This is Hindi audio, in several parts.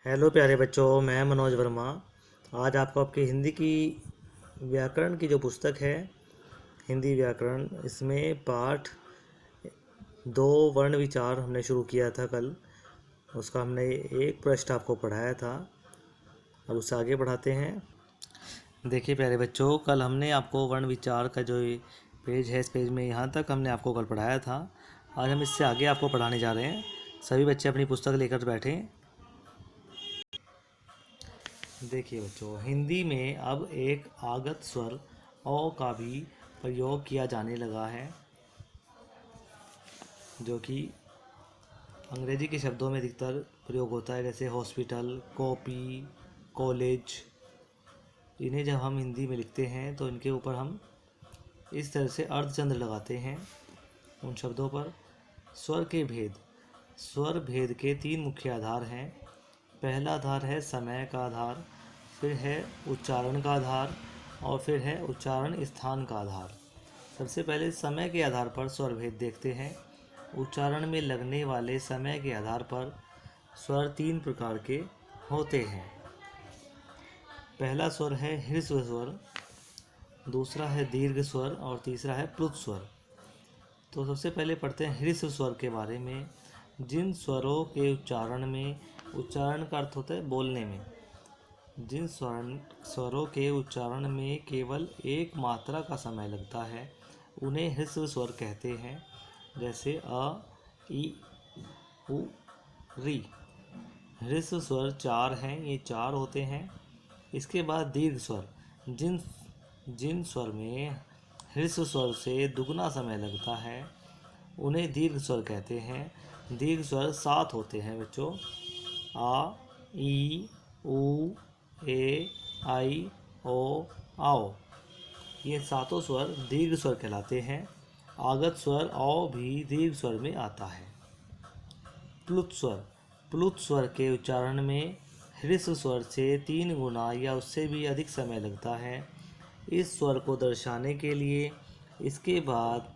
हेलो प्यारे बच्चों, मैं मनोज वर्मा। आज आपको आपकी हिंदी की व्याकरण की जो पुस्तक है, हिंदी व्याकरण, इसमें पाठ दो वर्ण विचार हमने शुरू किया था कल। उसका हमने एक पृष्ठ आपको पढ़ाया था। अब उससे आगे बढ़ाते हैं। देखिए प्यारे बच्चों, कल हमने आपको वर्ण विचार का जो ये पेज है, इस पेज में यहाँ तक हमने आपको कल पढ़ाया था। आज हम इससे आगे आपको पढ़ाने जा रहे हैं। सभी बच्चे अपनी पुस्तक लेकर बैठें। देखिए बच्चों, हिंदी में अब एक आगत स्वर औ का भी प्रयोग किया जाने लगा है, जो कि अंग्रेजी के शब्दों में अधिकतर प्रयोग होता है, जैसे हॉस्पिटल, कॉपी, कॉलेज। इन्हें जब हम हिंदी में लिखते हैं तो इनके ऊपर हम इस तरह से अर्धचंद्र लगाते हैं उन शब्दों पर। स्वर के भेद। स्वर भेद के तीन मुख्य आधार हैं। पहला आधार है समय का आधार, फिर है उच्चारण का आधार और फिर है उच्चारण स्थान का आधार। सबसे पहले समय के आधार पर स्वर भेद देखते हैं। उच्चारण में लगने वाले समय के आधार पर स्वर तीन प्रकार के होते हैं। पहला स्वर है ह्रस्व स्वर, दूसरा है दीर्घ स्वर और तीसरा है प्लुत स्वर। तो सबसे पहले पढ़ते हैं ह्रस्व स्वर के बारे में। जिन स्वरों के उच्चारण में, उच्चारण का अर्थ होता है बोलने में, जिन स्वरों के उच्चारण में केवल एक मात्रा का समय लगता है उन्हें ह्रस्व स्वर कहते हैं, जैसे अ, ई, उ, री। ह्रस्व स्वर चार हैं, ये चार होते हैं। इसके बाद दीर्घ स्वर। जिन जिन स्वर में ह्रस्व स्वर से दुगना समय लगता है उन्हें दीर्घ स्वर कहते हैं। दीर्घ स्वर सात होते हैं बच्चों। आ, ई, उ, ए, आई, ओ, आओ। ये सातों स्वर दीर्घ स्वर कहलाते हैं। आगत स्वर औ भी दीर्घ स्वर में आता है। प्लुत स्वर। प्लुत स्वर के उच्चारण में ह्रस्व स्वर से 3 गुना या उससे भी अधिक समय लगता है। इस स्वर को दर्शाने के लिए इसके बाद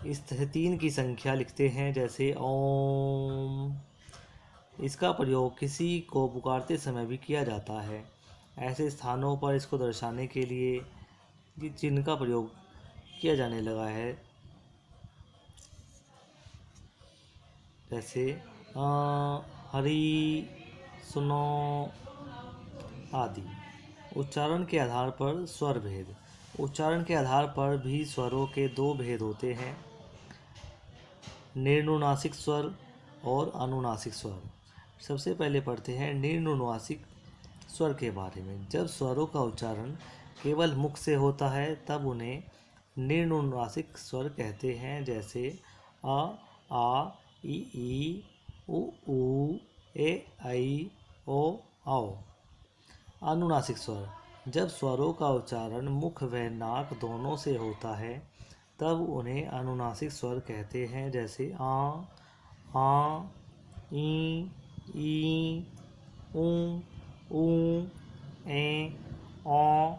इस 3 की संख्या लिखते हैं, जैसे ओम। इसका प्रयोग किसी को पुकारते समय भी किया जाता है। ऐसे स्थानों पर इसको दर्शाने के लिए ये चिन्ह का प्रयोग किया जाने लगा है, जैसे हरी, सुनो आदि। उच्चारण के आधार पर स्वर भेद। उच्चारण के आधार पर भी स्वरों के दो भेद होते हैं, निर्नुनासिक स्वर और अनुनासिक स्वर। सबसे पहले पढ़ते हैं निर्नुनासिक स्वर के बारे में। जब स्वरों का उच्चारण केवल मुख से होता है तब उन्हें निर्नुनासिक स्वर कहते हैं, जैसे अ, आ, ई, उ, ए, आई, ओ, आओ। अनुनासिक स्वर। जब स्वरों का उच्चारण मुख व नाक दोनों से होता है तब उन्हें अनुनासिक स्वर कहते हैं, जैसे आ, ई, ऊ, ए, औ,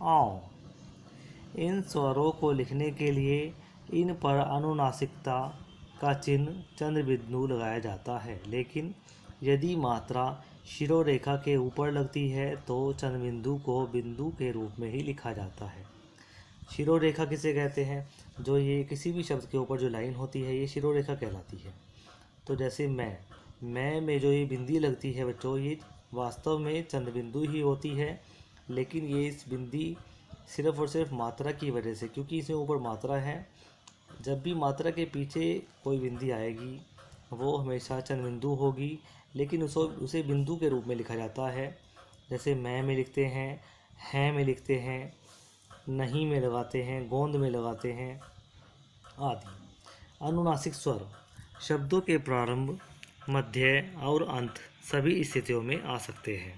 आओ। इन स्वरों को लिखने के लिए इन पर अनुनासिकता का चिन्ह चंद्र बिंदु लगाया जाता है, लेकिन यदि मात्रा शिरोरेखा के ऊपर लगती है तो चंद्र बिंदु को बिंदु के रूप में ही लिखा जाता है। शिरोरेखा किसे कहते हैं? जो ये किसी भी शब्द के ऊपर जो लाइन होती है ये शिरोरेखा कहलाती है। तो जैसे मैं में जो ये बिंदी लगती है बच्चों, ये वास्तव में चंद्र बिंदु ही होती है, लेकिन ये इस बिंदी सिर्फ और सिर्फ मात्रा की वजह से, क्योंकि इसमें ऊपर मात्रा है, जब भी मात्रा के पीछे कोई बिंदी आएगी वो हमेशा चंद्र बिंदु होगी, लेकिन उसे बिंदु के रूप में लिखा जाता है। जैसे मैं में लिखते हैं में लिखते हैं, नहीं में लगाते हैं, गोंद में लगाते हैं आदि। अनुनासिक स्वर शब्दों के प्रारंभ, मध्य और अंत सभी स्थितियों में आ सकते हैं,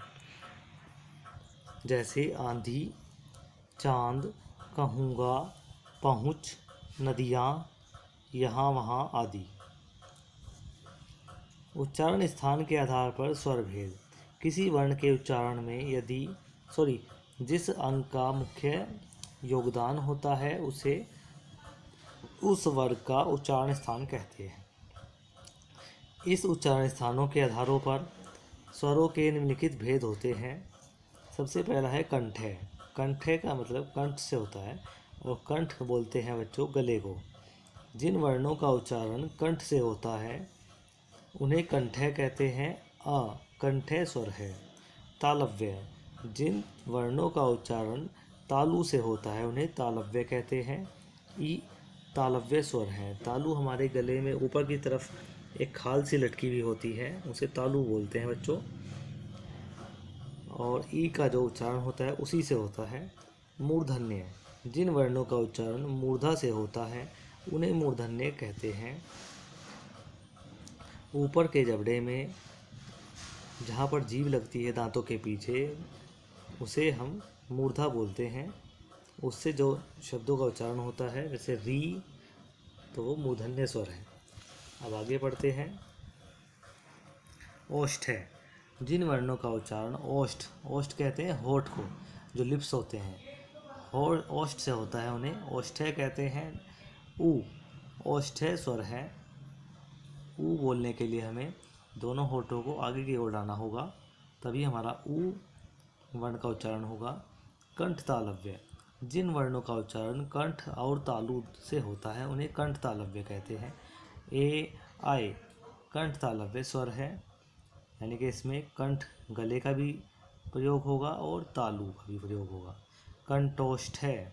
जैसे आंधी, चांद, कहूँगा, पहुँच, नदियाँ, यहाँ वहाँ आदि। उच्चारण स्थान के आधार पर स्वर भेद। किसी वर्ण के उच्चारण में जिस अंग का मुख्य योगदान होता है उसे उस वर्ग का उच्चारण स्थान कहते हैं। इस उच्चारण स्थानों के आधारों पर स्वरों के निम्नलिखित भेद होते हैं। सबसे पहला है कंठ। कंठ का मतलब कंठ से होता है, और कंठ बोलते हैं बच्चों गले को। जिन वर्णों का उच्चारण कंठ से होता है उन्हें कंठय कहते हैं। अ कंठय स्वर है। तालव्य, जिन वर्णों का उच्चारण तालु से होता है उन्हें तालव्य कहते हैं। ई तालव्य स्वर है। तालु हमारे गले में ऊपर की तरफ एक खाल सी लटकी हुई होती है, उसे तालु बोलते हैं बच्चों। और ई का जो उच्चारण होता है उसी से होता है। मूर्धन्य, जिन वर्णों का उच्चारण मूर्धा से होता है उन्हें मूर्धन्य कहते हैं। ऊपर के जबड़े में जहाँ पर जीभ लगती है दांतों के पीछे उसे हम मूर्धा बोलते हैं। उससे जो शब्दों का उच्चारण होता है जैसे री, तो वो मूर्धन्य स्वर है। अब आगे बढ़ते हैं। ओष्ठ है, जिन वर्णों का उच्चारण ओष्ठ ओष्ठ कहते हैं होठ को, जो लिप्स होते हैं, ओष्ठ से होता है उन्हें ओष्ठय कहते हैं। ऊ ओष्ठय स्वर है। ऊ बोलने के लिए हमें दोनों होठों को आगे की ओर लाना होगा, तभी हमारा ऊ वर्ण का उच्चारण होगा। कंठ तालव्य, जिन वर्णों का उच्चारण कंठ और तालु से होता है उन्हें कंठ तालव्य कहते हैं। ए आय कंठ तालव्य स्वर है, यानी कि इसमें कंठ गले का भी प्रयोग होगा और तालु का भी प्रयोग होगा। कंठोष्ठ है,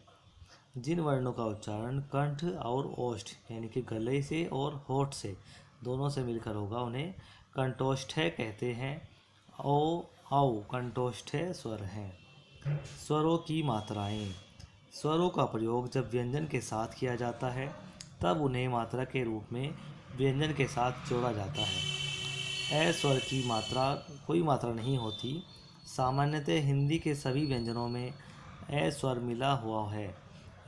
जिन वर्णों का उच्चारण कंठ और ओष्ठ यानी कि गले से और होठ से दोनों से मिलकर होगा उन्हें कंठोष्ठ कहते हैं। ओ औ कंठोष्ठ स्वर है। स्वरों की मात्राएं। स्वरों का प्रयोग जब व्यंजन के साथ किया जाता है तब उन्हें मात्रा के रूप में व्यंजन के साथ जोड़ा जाता है। ए स्वर की मात्रा कोई मात्रा नहीं होती। सामान्यतः हिंदी के सभी व्यंजनों में ए स्वर मिला हुआ है।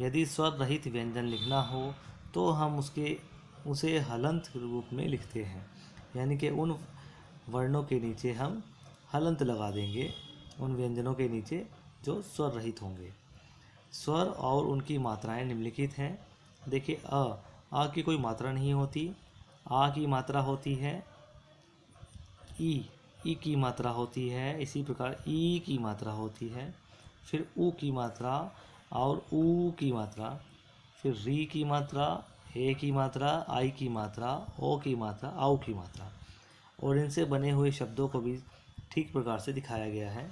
यदि स्वर रहित व्यंजन लिखना हो तो हम उसे हलंत रूप में लिखते हैं, यानी कि उन वर्णों के नीचे हम हलंत लगा देंगे, उन व्यंजनों के नीचे जो स्वर रहित होंगे। स्वर और उनकी मात्राएं निम्नलिखित हैं। देखिए आ की कोई मात्रा नहीं होती। आ की मात्रा होती है ई की मात्रा होती है। इसी प्रकार ई की मात्रा होती है, फिर ऊ की मात्रा और ऊ की मात्रा, फिर री की मात्रा, ए की मात्रा, आई की मात्रा, ओ की मात्रा, आउ की मात्रा, और इनसे बने हुए शब्दों को भी ठीक प्रकार से दिखाया गया है।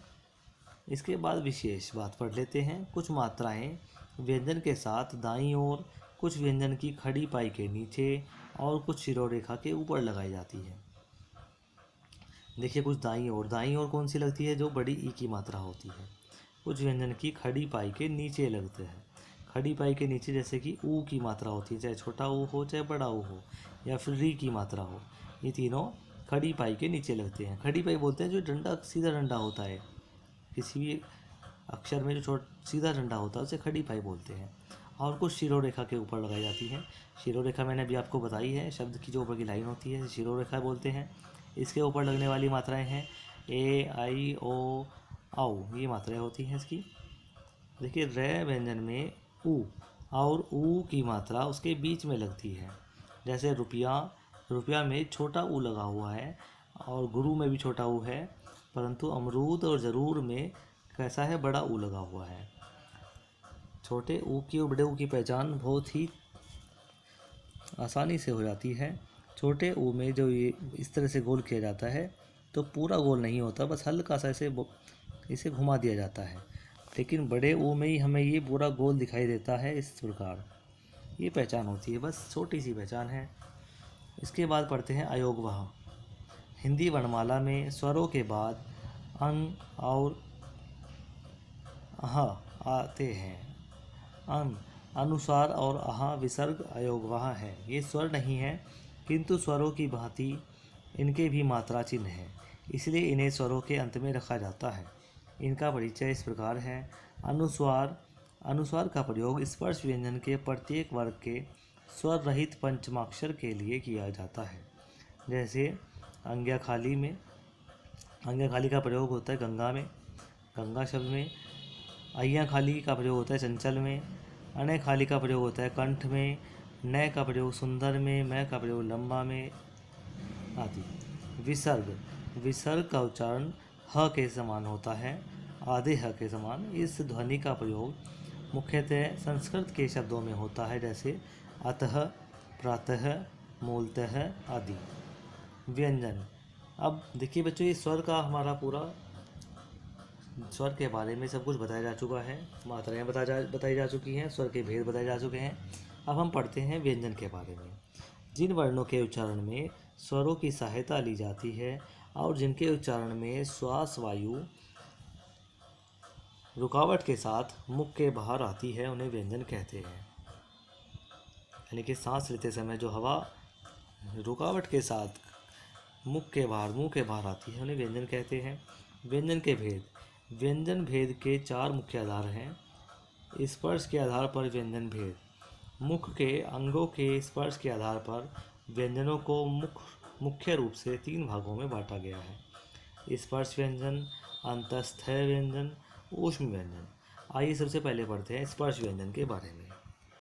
इसके बाद विशेष बात पढ़ लेते हैं। कुछ मात्राएं व्यंजन के साथ दाईं ओर, कुछ व्यंजन की खड़ी पाई के नीचे और कुछ शिरोरेखा के ऊपर लगाई जाती है। देखिए कुछ दाईं ओर कौन सी लगती है? जो बड़ी ई की मात्रा होती है। कुछ व्यंजन की खड़ी पाई के नीचे लगते हैं। खड़ी पाई के नीचे जैसे कि ऊ की मात्रा होती है, चाहे छोटा ऊ हो चाहे बड़ा ऊ हो, या फिर री की मात्रा हो, ये तीनों खड़ी पाई के नीचे लगते हैं। खड़ी पाई बोलते हैं जो डंडा सीधा डंडा होता है, किसी भी अक्षर में जो सीधा डंडा होता है उसे खड़ी पाई बोलते हैं। और कुछ शिरोरेखा के ऊपर लगाई जाती है। शिरोरेखा मैंने अभी आपको बताई है, शब्द की जो ऊपर की लाइन होती है शिरोरेखा बोलते हैं। इसके ऊपर लगने वाली मात्राएं हैं ए, आई, ओ, औ, ये मात्राएं होती हैं इसकी। देखिए रे व्यंजन में ऊ और ऊ की मात्रा उसके बीच में लगती है। जैसे रुपया में छोटा ऊ लगा हुआ है और गुरु में भी छोटा ऊ है, परंतु अमरूद और ज़रूर में कैसा है? बड़ा ऊ लगा हुआ है। छोटे ऊ की और बड़े ऊ की पहचान बहुत ही आसानी से हो जाती है। छोटे ऊ में जो ये इस तरह से गोल किया जाता है तो पूरा गोल नहीं होता, बस हल्का सा इसे घुमा दिया जाता है। लेकिन बड़े ऊ में ही हमें ये पूरा गोल दिखाई देता है। इस प्रकार ये पहचान होती है, बस छोटी सी पहचान है। इसके बाद पढ़ते हैं अयोगवाह। हिंदी वर्णमाला में स्वरों के बाद अं और अह आते हैं। अनुस्वार और आहा विसर्ग अयोगवाह है। ये स्वर नहीं है, किंतु स्वरों की भांति इनके भी मात्रा चिन्ह हैं, इसलिए इन्हें स्वरों के अंत में रखा जाता है। इनका परिचय इस प्रकार है। अनुस्वार का प्रयोग स्पर्श व्यंजन के प्रत्येक वर्ग के स्वर रहित पंचमाक्षर के लिए किया जाता है। जैसे अंग्या खाली का प्रयोग होता है गंगा में, गंगा शब्द में। अय्या खाली का प्रयोग होता है चंचल में। अने खाली का प्रयोग होता है कंठ में। नय का प्रयोग सुंदर में। मैं का प्रयोग लंबा में आदि। विसर्ग विसर्ग का उच्चारण ह के समान होता है, आधे ह के समान। इस ध्वनि का प्रयोग मुख्यतः संस्कृत के शब्दों में होता है, जैसे अतः, प्रातः, मूलतः आदि। व्यंजन। अब देखिए बच्चों, ये स्वर का हमारा पूरा स्वर के बारे में सब कुछ बताया जा चुका है, मात्राएं बताई जा चुकी हैं, स्वर के भेद बताए जा चुके हैं। अब हम पढ़ते हैं व्यंजन के बारे में। जिन वर्णों के उच्चारण में स्वरों की सहायता ली जाती है और जिनके उच्चारण में श्वास वायु रुकावट के साथ मुख के बाहर आती है, उन्हें व्यंजन कहते हैं। यानी कि सांस लेते समय जो हवा रुकावट के साथ मुंह के बाहर आती है, उन्हें व्यंजन कहते हैं। व्यंजन के भेद। व्यंजन भेद के 4 मुख्य आधार हैं। स्पर्श के आधार पर व्यंजन भेद। मुख के अंगों के स्पर्श के आधार पर व्यंजनों को मुख्य रूप से 3 भागों में बांटा गया है: स्पर्श व्यंजन, अंतःस्थ व्यंजन, ऊष्म व्यंजन। आइए सबसे पहले पढ़ते हैं स्पर्श व्यंजन के बारे में।